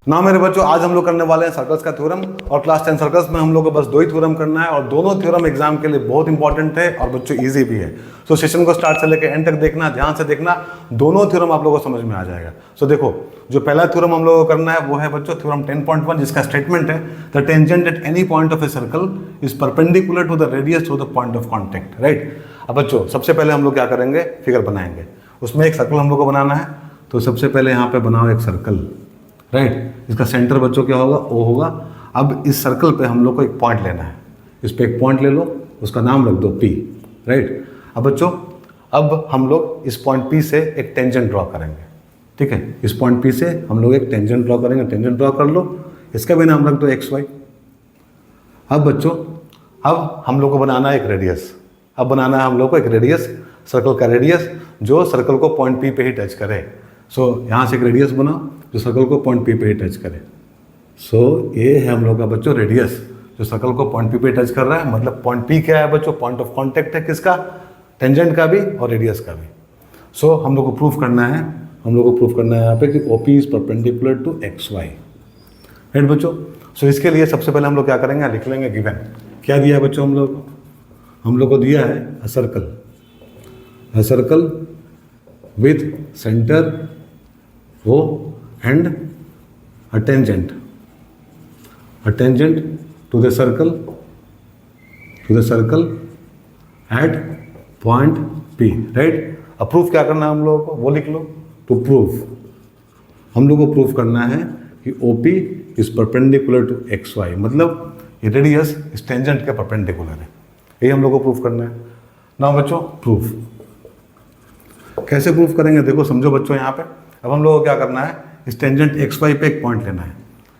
ना मेरे बच्चों, आज हम लोग करने वाले हैं सर्कल्स का थ्योरम, और क्लास 10 सर्कल्स में हम लोग को बस 2 ही थ्योरम करना है, और दोनों थ्योरम एग्जाम के लिए बहुत इंपॉर्टेंट है और बच्चों इजी भी है। सो सेशन को स्टार्ट से लेकर एंड तक देखना, ध्यान से देखना, दोनों थ्योरम आप लोगों को समझ में आ जाएगा। सो देखो, जो पहला थ्योरम हम लोगों को करना है वो है बच्चों थ्योरम 10.1, जिसका स्टेटमेंट है the tangent at any point of a circle is perpendicular to the radius through the point of contact, right. अब बच्चों सबसे पहले हम लोग क्या करेंगे, फिगर बनाएंगे। उसमें एक सर्कल हम लोग को बनाना है, तो सबसे पहले यहाँ पे बनाओ एक सर्कल, राइट। इसका सेंटर बच्चों क्या होगा, ओ होगा। अब इस सर्कल पे हम लोग को एक पॉइंट लेना है, इस पे एक पॉइंट ले लो, उसका नाम रख दो पी, राइट। अब बच्चों, अब हम लोग इस पॉइंट पी से एक टेंजेंट ड्रॉ करेंगे, ठीक है। इस पॉइंट पी से हम लोग एक टेंजेंट ड्रॉ करेंगे, टेंजेंट ड्रॉ कर लो, इसका भी नाम रख दो एक्स वाई। अब बच्चों, अब हम लोग को बनाना है एक रेडियस। अब बनाना है हम लोग को एक रेडियस, सर्कल का रेडियस जो सर्कल को पॉइंट पी पे ही टच करे। सो यहाँ से एक रेडियस बनाओ जो सर्कल को पॉइंट पी पे ही टच करे। सो ये है हम लोग का बच्चों रेडियस, जो सर्कल को पॉइंट पी पे टच कर रहा है। मतलब पॉइंट पी क्या है बच्चों, पॉइंट ऑफ कांटेक्ट है किसका, टेंजेंट का भी और रेडियस का भी। सो हम लोग को प्रूफ करना है, हम लोग को प्रूफ करना है यहाँ पे कि OP is perpendicular to x y, right बच्चों। सो इसके लिए सबसे पहले हम लोग क्या करेंगे, लिख लेंगे गिवन। क्या दिया है बच्चों हम लोग को दिया है a circle with centre O and a tangent to the circle at point P, right। अब प्रूफ क्या करना है हम लोगों को, वो लिख लो। टू प्रूफ हम लोग को प्रूफ करना है कि OP is perpendicular to x y, मतलब ये रेडियस इस टेंजेंट के परपेंडिकुलर है, यही हम लोग को प्रूफ करना है ना बच्चों। प्रूफ कैसे प्रूफ करेंगे, देखो समझो बच्चों यहाँ पे। अब हम लोग को क्या करना है, इस टेंजेंट एक्स वाई पे एक पॉइंट लेना है।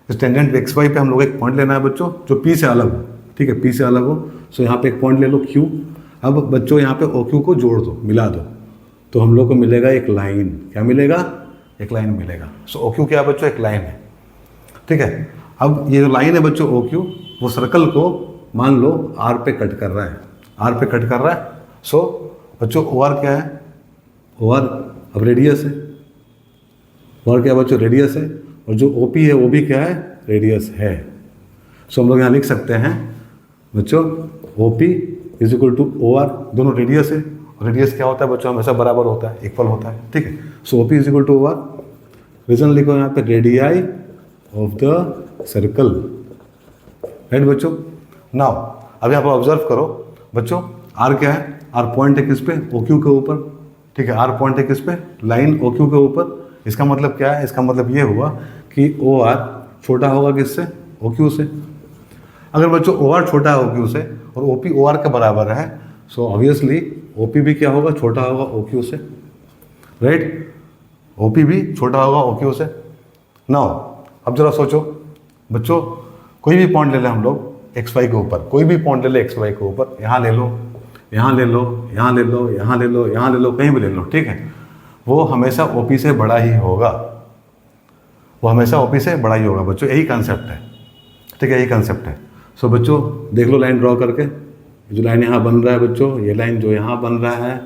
इस टेंजेंट एक्स वाई पे हम लोग एक पॉइंट लेना है बच्चों जो पी से अलग हो, ठीक है, पी से अलग हो। सो यहाँ पे एक पॉइंट ले लो क्यू। अब बच्चों यहाँ पे ओ क्यू को जोड़ दो, मिला दो, तो हम लोग को मिलेगा एक लाइन। क्या मिलेगा, एक लाइन मिलेगा। सो ओ क्यू क्या है बच्चों, एक लाइन है, ठीक है। अब ये जो लाइन है बच्चों ओ क्यू, वो सर्कल को मान लो आर पे कट कर रहा है, आर पे कट कर रहा है। सो बच्चों ओ आर क्या है, ओ आर अब रेडियस है, और क्या बच्चों रेडियस है, और जो OP है वो भी क्या है, रेडियस है। सो हम लोग यहाँ लिख सकते हैं बच्चों OP is equal to OR, दोनों रेडियस है, और रेडियस क्या होता है बच्चों, हमेशा बराबर होता है, इक्वल होता है, ठीक है। So OP is equal to OR। Reason लिखो यहाँ पे, radii of the circle, right बच्चों। नाउ अब यहाँ पर ऑब्जर्व करो बच्चों, R क्या है, R पॉइंट है किस पे, OQ के ऊपर, ठीक है। R पॉइंट है किस पे, लाइन OQ के ऊपर। इसका मतलब क्या है, इसका मतलब ये हुआ कि OR छोटा होगा किससे, OQ से। अगर बच्चों OR छोटा है OQ से और OP OR के बराबर है, सो ऑब्वियसली OP भी क्या होगा, छोटा होगा OQ से, राइट। OP भी छोटा होगा OQ से। नाउ अब जरा सोचो बच्चों, कोई भी पॉइंट ले लें हम लोग एक्स वाई के ऊपर, कोई भी पॉइंट ले ले एक्स वाई के ऊपर, यहाँ ले लो, यहाँ ले लो, यहाँ ले लो, यहाँ ले लो, यहाँ ले लो, कहीं भी ले लो, ठीक है। वो हमेशा OP से बड़ा ही होगा, वो हमेशा OP से बड़ा ही होगा बच्चों, यही कंसेप्ट है, ठीक है, यही कंसेप्ट है। सो बच्चों देख लो लाइन ड्रॉ करके, जो लाइन यहाँ बन रहा है बच्चों, ये लाइन जो यहाँ बन रहा है,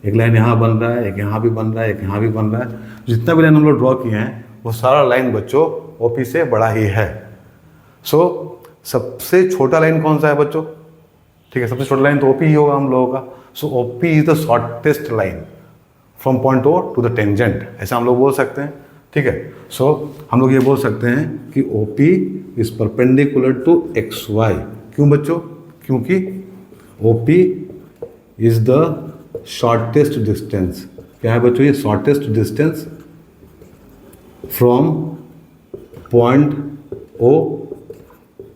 एक लाइन यहाँ बन रहा है, एक यहाँ भी बन रहा है, एक यहाँ भी बन रहा है। जितना भी लाइन हम लोग ड्रॉ किए हैं वो सारा लाइन बच्चों OP से बड़ा ही है। सो सबसे छोटा लाइन कौन सा है बच्चों, ठीक है, सबसे छोटा लाइन तो OP ही होगा हम लोगों का। So OP is the shortest line from point O to the tangent, ऐसा हम लोग बोल सकते हैं, ठीक है। सो हम लोग ये बोल सकते हैं कि OP is perpendicular to x y. क्यों बच्चों, क्योंकि OP is the shortest distance. क्या है बच्चों, ये shortest distance from point O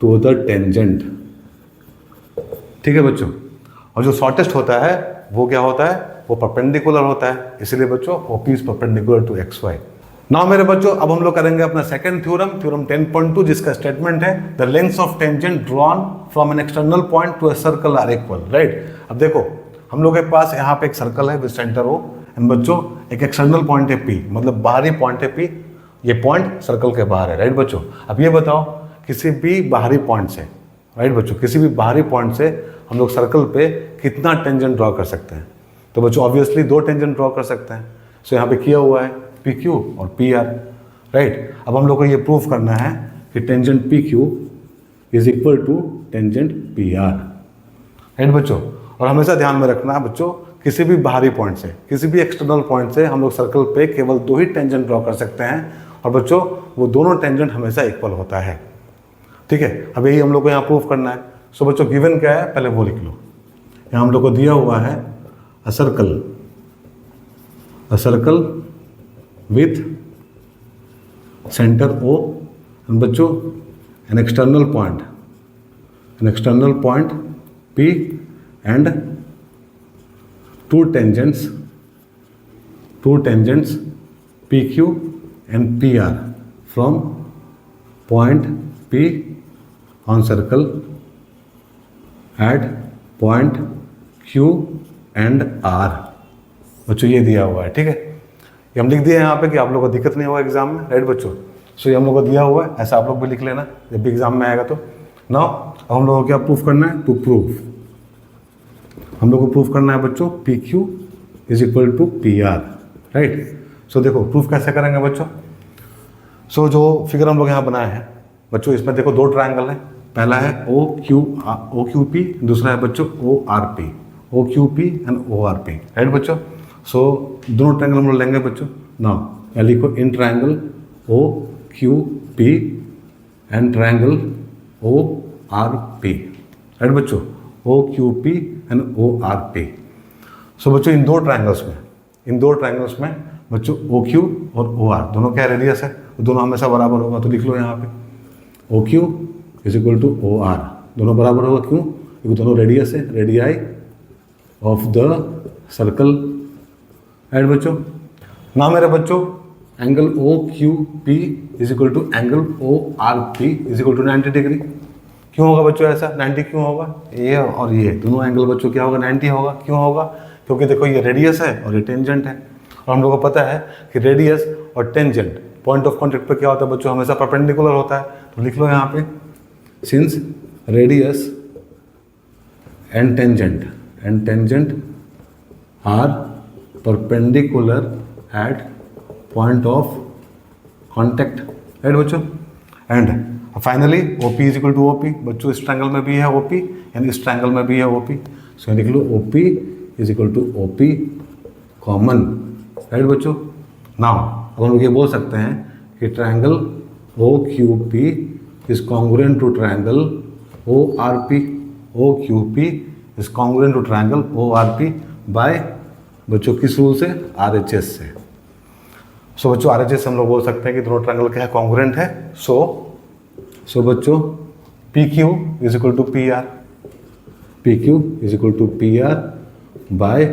to the tangent, ठीक है बच्चों। और जो शॉर्टेस्ट होता है वो क्या होता है, वो परपेंडिकुलर होता है, इसलिए बच्चों OP is perpendicular to x y. Now मेरे बच्चों, अब हम लोग करेंगे अपना सेकंड थ्योरम, थ्योरम 10.2, जिसका स्टेटमेंट है the lengths of tangent drawn from an external point to a circle are equal, right. अब देखो हम लोग के पास यहाँ पे एक सर्कल है विद सेंटर O, एंड बच्चों एक एक्सटर्नल पॉइंट है P, मतलब बाहरी पॉइंट है P, ये पॉइंट सर्कल के बाहर है, राइट बच्चों। अब ये बताओ किसी भी बाहरी पॉइंट से, राइट बच्चों, किसी भी बाहरी पॉइंट से हम लोग सर्कल पे कितना टेंजेंट ड्रॉ कर सकते हैं। तो बच्चों ऑब्वियसली 2 टेंजेंट ड्रॉ कर सकते हैं। सो यहाँ पे किया हुआ है PQ और PR, राइट। अब हम लोग को ये प्रूफ करना है कि tangent P Q is equal to tangent P R, right बच्चों। और हमेशा ध्यान में रखना है बच्चों, किसी भी बाहरी पॉइंट से, किसी भी एक्सटर्नल पॉइंट से हम लोग सर्कल पे केवल 2 ही टेंजेंट ड्रॉ कर सकते हैं, और बच्चों वो दोनों टेंजेंट हमेशा इक्वल होता है, ठीक है। अब यही हम लोग को यहाँ प्रूफ करना है। सो बच्चों गिवन क्या है, पहले वो लिख लो। यहाँ हम लोग को दिया हुआ है a circle with centre O, बच्चों N external point P and two tangents PQ and PR from point P on circle at point Q and R। बच्चों ये दिया हुआ है, ठीक है। ये हम लिख दिए यहाँ पे कि आप लोगों को दिक्कत नहीं होगा एग्जाम में, राइट बच्चों। सो ये हम लोग को दिया हुआ है, ऐसा आप लोग भी लिख लेना जब भी एग्जाम में आएगा तो। नाउ अब हम लोगों को क्या प्रूफ करना है, टू प्रूफ हम लोग को प्रूफ करना है बच्चों P Q is equal to P R, right. So देखो प्रूफ कैसे करेंगे बच्चों। सो जो फिगर हम लोग यहाँ बनाए हैं बच्चों, इसमें देखो 2 ट्रायंगल है, पहला है ओ क्यू पी, दूसरा है बच्चों O Q P and O R P, right बच्चों। सो दोनों ट्रायंगल हम लोग लेंगे बच्चों। नाउ या लिखो in triangle O Q P and triangle O R P, right बच्चों, O Q P and O R P. So बच्चों इन दो ट्रायंगल्स में बच्चों ओ क्यू और ओ आर दोनों क्या रेडियस है, दोनों हमेशा बराबर होगा। तो लिख लो यहाँ पे O Q is equal to O R, दोनों बराबर होगा, क्यों, क्योंकि दोनों रेडियस है, radii of the circle, right बच्चों। ना मेरे बच्चों angle O Q P is equal to angle O R P is equal to 90 degree. क्यों होगा बच्चों ऐसा, 90 क्यों होगा, ये और ये दोनों एंगल बच्चों क्या होगा, 90 होगा। क्यों होगा, क्योंकि देखो ये रेडियस है और ये टेंजेंट है, और हम लोगों को पता है कि रेडियस और टेंजेंट पॉइंट ऑफ कॉन्टैक्ट पे क्या होता है बच्चों, हमेशा परपेंडिकुलर होता है। तो लिख लो यहाँ पे since radius and tangent are perpendicular at point of contact, right बच्चों। And finally O P is equal to O P, बच्चों इस ट्रायंगल में भी है ओ पी एंड इस ट्रायंगल में भी है ओ पी। सो लिख लो O P is equal to O P common, right बच्चों। नाउ अब हम लोग ये बोल सकते हैं कि triangle O Q P is congruent to triangle O R P, O Q P is congruent to triangle O R P by बच्चों किस रूल से, आर एच एस से। सो बच्चों आर एच एस हम लोग बोल सकते हैं कि दोनों ट्रायंगल क्या है, कॉन्ग्रुएंट है। सो बच्चों P Q is equal to P R, P Q is equal to P R by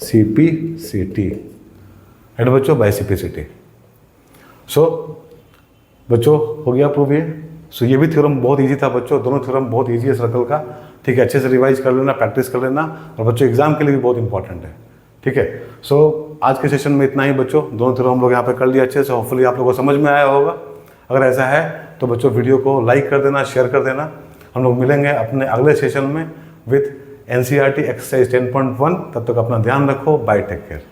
C P C T, right बच्चों, by C P C T. So बच्चों हो गया प्रूफ ये। सो ये भी थ्योरम बहुत इजी था बच्चों, दोनों थ्योरम बहुत इजी है सर्कल का, ठीक है। अच्छे से रिवाइज कर लेना, प्रैक्टिस कर लेना, और बच्चों एग्जाम के लिए भी बहुत इंपॉर्टेंट है, ठीक है। सो आज के सेशन में इतना ही बच्चों, दोनों थ्योरम हम लोग यहाँ पे कर लिया अच्छे से, होपफुली आप लोगों को समझ में आया होगा। अगर ऐसा है तो बच्चों वीडियो को लाइक कर देना, शेयर कर देना। हम लोग मिलेंगे अपने अगले सेशन में विथ NCERT एक्सरसाइज 10.1। तब तक अपना ध्यान रखो, बाय, टेक केयर।